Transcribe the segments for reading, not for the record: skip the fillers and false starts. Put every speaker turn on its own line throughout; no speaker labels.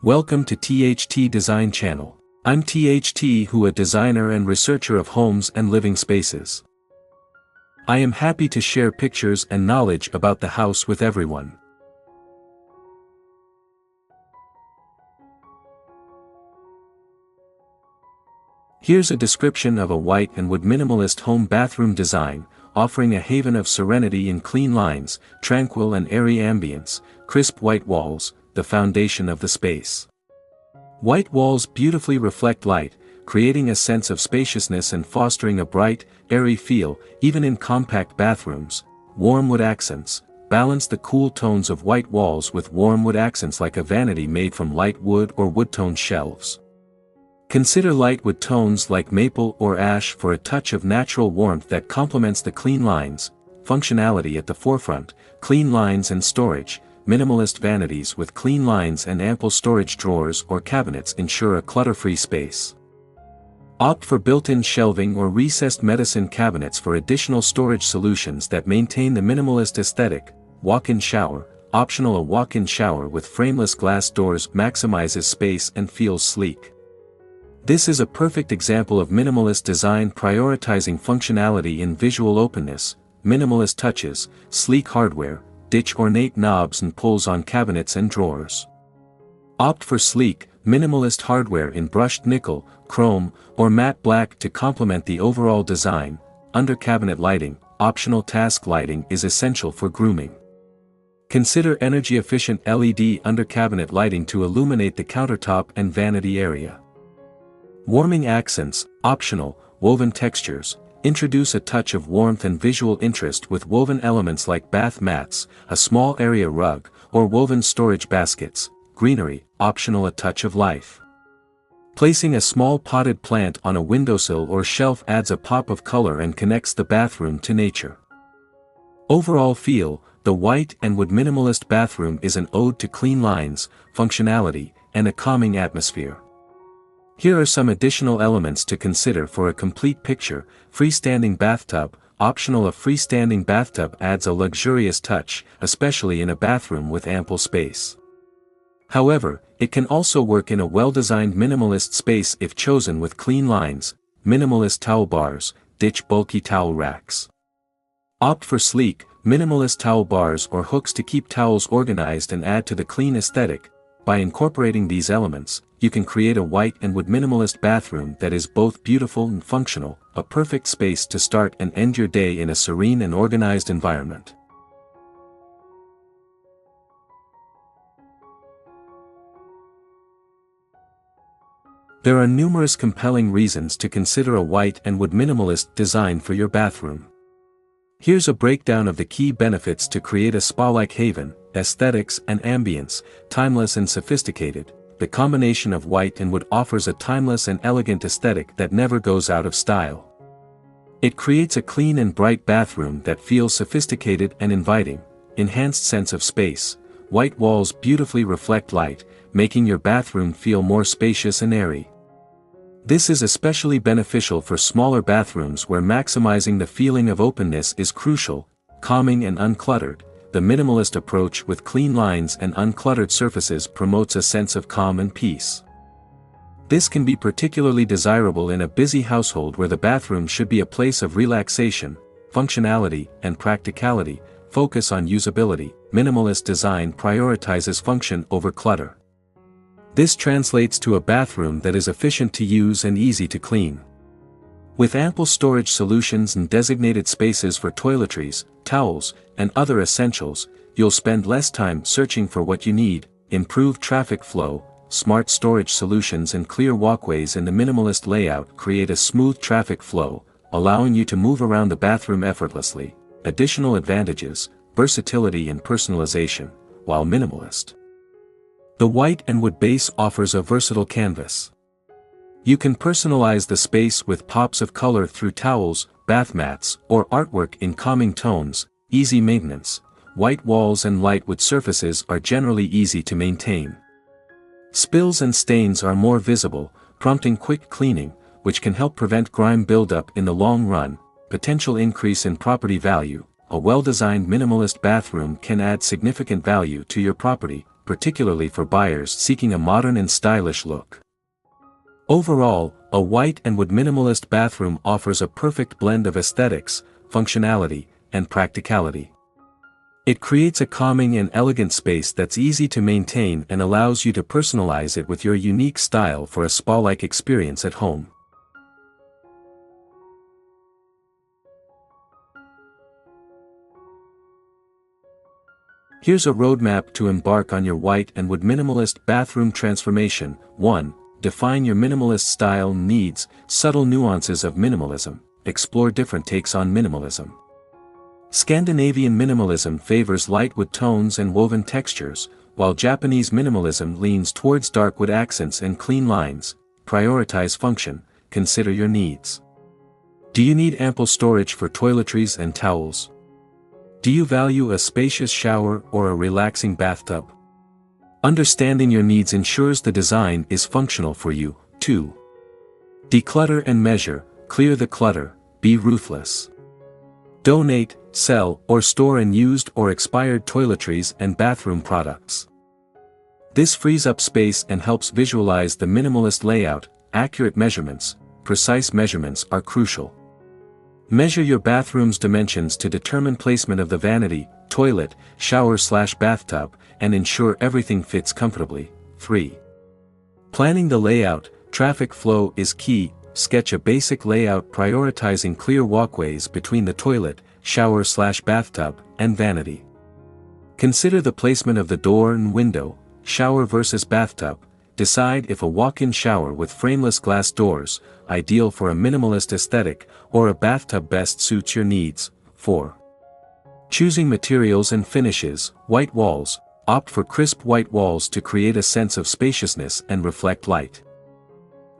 Welcome to THT Design Channel. I'm THT, who a designer and researcher of homes and living spaces. I am happy to share pictures and knowledge about the house with everyone. Here's a description of a white and wood minimalist home bathroom design, offering a haven of serenity in clean lines, tranquil and airy ambience, crisp white walls, the foundation of the space. White walls beautifully reflect light, creating a sense of spaciousness and fostering a bright, airy feel, even in compact bathrooms. Warm wood accents. Balance the cool tones of white walls with warm wood accents like a vanity made from light wood or wood-toned shelves. Consider light wood tones like maple or ash for a touch of natural warmth that complements the clean lines. Functionality at the forefront. Clean lines and storage. Minimalist vanities with clean lines and ample storage drawers or cabinets ensure a clutter-free space. Opt for built-in shelving or recessed medicine cabinets for additional storage solutions that maintain the minimalist aesthetic. Walk-in shower. Optional: a walk-in shower with frameless glass doors maximizes space and feels sleek. This is a perfect example of minimalist design prioritizing functionality in visual openness. Minimalist touches. Sleek hardware. Ditch ornate knobs and pulls on cabinets and drawers. Opt for sleek, minimalist hardware in brushed nickel, chrome, or matte black to complement the overall design. Under cabinet lighting. Optional task lighting is essential for grooming. Consider energy-efficient LED under cabinet lighting to illuminate the countertop and vanity area. Warming accents. Optional, woven textures. Introduce a touch of warmth and visual interest with woven elements like bath mats, a small area rug, or woven storage baskets. Greenery. Optional: a touch of life. Placing a small potted plant on a windowsill or shelf adds a pop of color and connects the bathroom to nature. Overall feel. The white and wood minimalist bathroom is an ode to clean lines, functionality, and a calming atmosphere. Here are some additional elements to consider for a complete picture. Freestanding bathtub. Optional: a freestanding bathtub adds a luxurious touch, especially in a bathroom with ample space. However, it can also work in a well-designed minimalist space if chosen with clean lines. Minimalist towel bars. Ditch bulky towel racks. Opt for sleek, minimalist towel bars or hooks to keep towels organized and add to the clean aesthetic. By incorporating these elements, you can create a white and wood minimalist bathroom that is both beautiful and functional, a perfect space to start and end your day in a serene and organized environment. There are numerous compelling reasons to consider a white and wood minimalist design for your bathroom. Here's a breakdown of the key benefits to create a spa-like haven. Aesthetics and ambience. Timeless and sophisticated. The combination of white and wood offers a timeless and elegant aesthetic that never goes out of style. It creates a clean and bright bathroom that feels sophisticated and inviting. Enhanced sense of space. White walls beautifully reflect light, making your bathroom feel more spacious and airy. This is especially beneficial for smaller bathrooms where maximizing the feeling of openness is crucial. Calming and uncluttered. The minimalist approach with clean lines and uncluttered surfaces promotes a sense of calm and peace. This can be particularly desirable in a busy household where the bathroom should be a place of relaxation. Functionality and practicality. Focus on usability. Minimalist design prioritizes function over clutter. This translates to a bathroom that is efficient to use and easy to clean. With ample storage solutions and designated spaces for toiletries, towels, and other essentials, you'll spend less time searching for what you need. Improved traffic flow. Smart storage solutions and clear walkways in the minimalist layout create a smooth traffic flow, allowing you to move around the bathroom effortlessly. Additional advantages: versatility and personalization. While minimalist, the white and wood base offers a versatile canvas. You can personalize the space with pops of color through towels, bath mats, or artwork in calming tones. Easy maintenance. White walls and light wood surfaces are generally easy to maintain. Spills and stains are more visible, prompting quick cleaning, which can help prevent grime buildup in the long run. Potential increase in property value. A well-designed minimalist bathroom can add significant value to your property. particularly for buyers seeking a modern and stylish look. Overall, a white and wood minimalist bathroom offers a perfect blend of aesthetics, functionality, and practicality. It creates a calming and elegant space that's easy to maintain and allows you to personalize it with your unique style for a spa-like experience at home. Here's a roadmap to embark on your white and wood minimalist bathroom transformation. 1. Define your minimalist style needs, subtle nuances of minimalism. Explore different takes on minimalism. Scandinavian minimalism favors light wood tones and woven textures, while Japanese minimalism leans towards dark wood accents and clean lines. Prioritize function, consider your needs. Do you need ample storage for toiletries and towels? Do you value a spacious shower or a relaxing bathtub? Understanding your needs ensures the design is functional for you. 2. Declutter and measure, clear the clutter, be ruthless. Donate, sell, or store unused or expired toiletries and bathroom products. This frees up space and helps visualize the minimalist layout. Accurate measurements, precise measurements are crucial. Measure your bathroom's dimensions to determine placement of the vanity, toilet, shower/bathtub, and ensure everything fits comfortably. 3. Planning the layout, traffic flow is key. Sketch a basic layout prioritizing clear walkways between the toilet, shower/bathtub, and vanity. Consider the placement of the door and window, shower versus bathtub. Decide if a walk-in shower with frameless glass doors, ideal for a minimalist aesthetic, or a bathtub best suits your needs. 4. Choosing materials and finishes, white walls, opt for crisp white walls to create a sense of spaciousness and reflect light.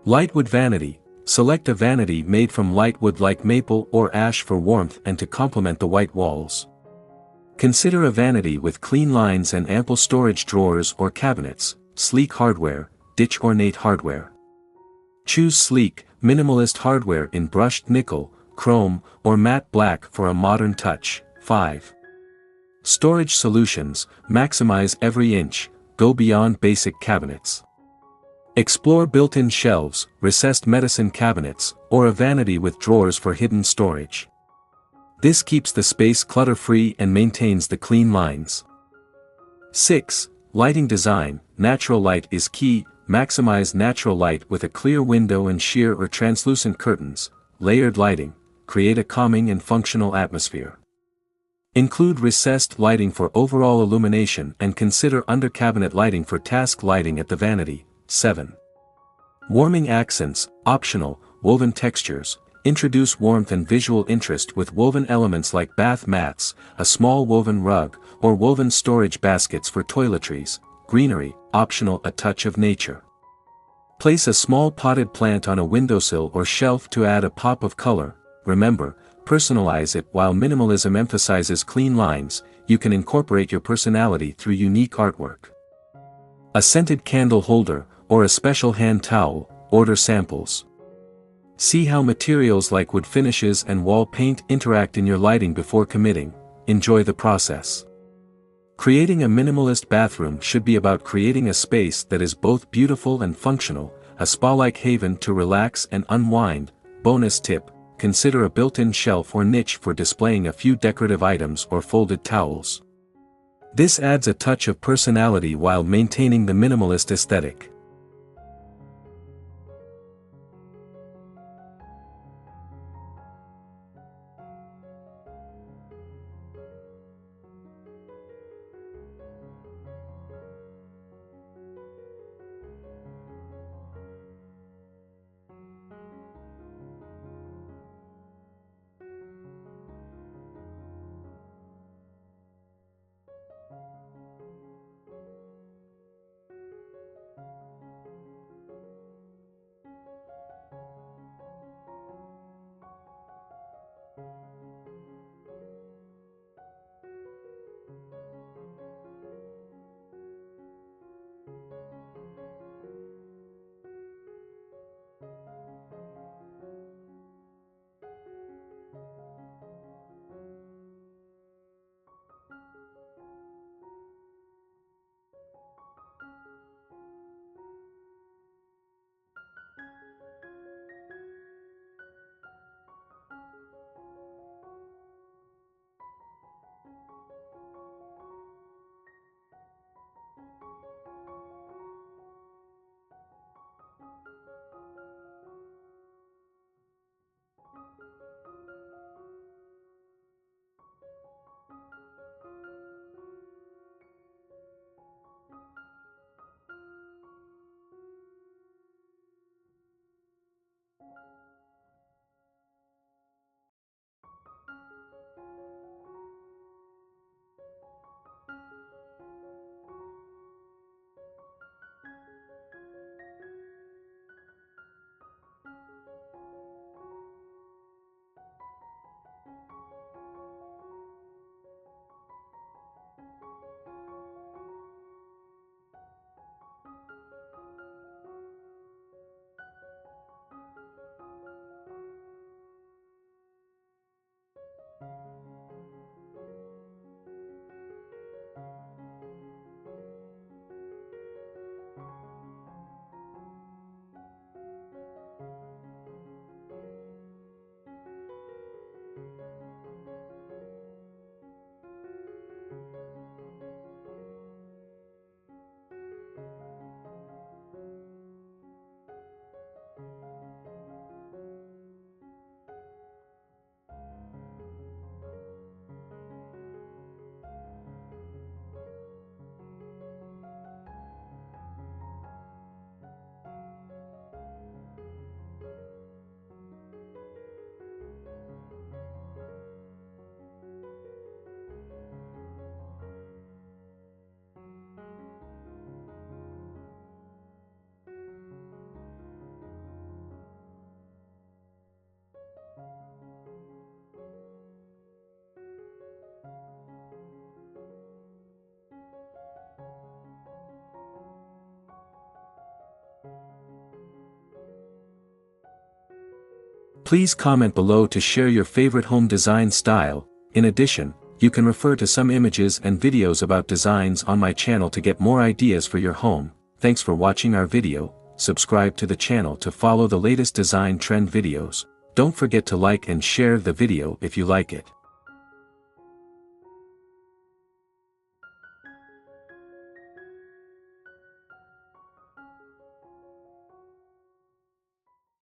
Light wood vanity, select a vanity made from light wood like maple or ash for warmth and to complement the white walls. Consider a vanity with clean lines and ample storage drawers or cabinets. Sleek hardware, ditch ornate hardware. Choose sleek, minimalist hardware in brushed nickel, chrome, or matte black for a modern touch. 5. Storage solutions, maximize every inch, go beyond basic cabinets. Explore built-in shelves, recessed medicine cabinets, or a vanity with drawers for hidden storage. This keeps the space clutter-free and maintains the clean lines. 6. Lighting design, natural light is key. Maximize natural light with a clear window and sheer or translucent curtains. Layered lighting, create a calming and functional atmosphere. Include recessed lighting for overall illumination and consider under-cabinet lighting for task lighting at the vanity. 7. Warming accents, optional, woven textures. Introduce warmth and visual interest with woven elements like bath mats, a small woven rug, or woven storage baskets for toiletries. Greenery, optional, a touch of nature. Place a small potted plant on a windowsill or shelf to add a pop of color. Remember, personalize it. While minimalism emphasizes clean lines, you can incorporate your personality through unique artwork. A scented candle holder, or a special hand towel, order samples. See how materials like wood finishes and wall paint interact in your lighting before committing. Enjoy the process. Creating a minimalist bathroom should be about creating a space that is both beautiful and functional, a spa-like haven to relax and unwind. Bonus tip, consider a built-in shelf or niche for displaying a few decorative items or folded towels. This adds a touch of personality while maintaining the minimalist aesthetic. Please comment below to share your favorite home design style. In addition, you can refer to some images and videos about designs on my channel to get more ideas for your home. Thanks for watching our video. Subscribe to the channel to follow the latest design trend videos. Don't forget to like and share the video if you like it.